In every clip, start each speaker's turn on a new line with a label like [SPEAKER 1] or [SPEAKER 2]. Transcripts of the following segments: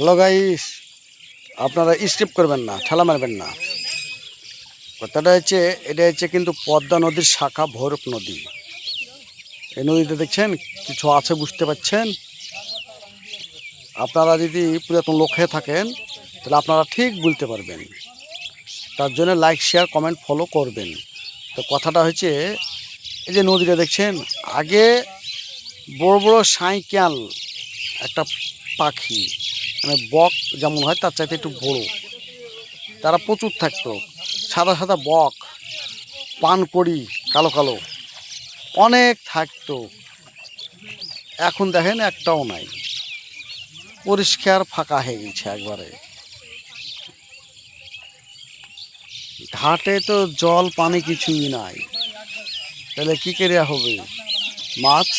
[SPEAKER 1] Hello guys, আপনারা skip করবেন না, ঠেলা মারবেন না। কথাটা হচ্ছে, এটা হচ্ছে কিন্তু পদ্মা নদীর শাখা ভৈরব নদী। এই নদীতে দেখছেন কিছু আছে, বুঝতে পারছেন? আপনারা যদি পুরাতন লোক হয়ে থাকেন তাহলে আপনারা ঠিক বুঝতে পারবেন। তার জন্য লাইক, শেয়ার, কমেন্ট, ফলো করবেন। তো কথাটা হচ্ছে, এই যে নদীটা দেখছেন, আগে বড় বড় সাইকেল একটা পাখি, মানে বক যেমন হয় তার চাইতে একটু বড়, তারা প্রচুর থাকতো। সাদা সাদা বক, পানকড়ি, কালো কালো, অনেক থাকতো। এখন দেখেন একটাও নাই, পরিষ্কার ফাঁকা হয়ে গেছে একবারে। ঘাটে তো জল পানি কিছুই নাই, তাহলে কি করে হবে মাছ?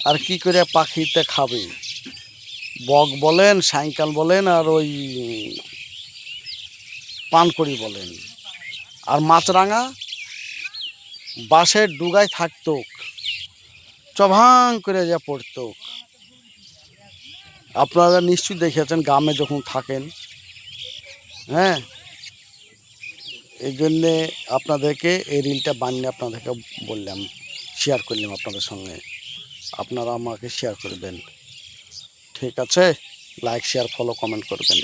[SPEAKER 1] আর কি করে পাখিতে খাবে? বক বলেন, সাইকাল বলেন, আর ওই পানকড়ি বলেন, আর মাছরাঙা বাঁশের ডুগায় থাকতো, চভাং করে যা পড়তো। আপনারা নিশ্চয়ই দেখেছেন গ্রামে যখন থাকেন। হ্যাঁ, এই জন্যে আপনাদেরকে এই রিলটা বানিয়ে আপনাদেরকে বললাম, শেয়ার করলাম আপনাদের সঙ্গে। আপনারা আমাকে শেয়ার করবেন, ঠিক আছে? লাইক, শেয়ার, ফলো, কমেন্ট করবেন।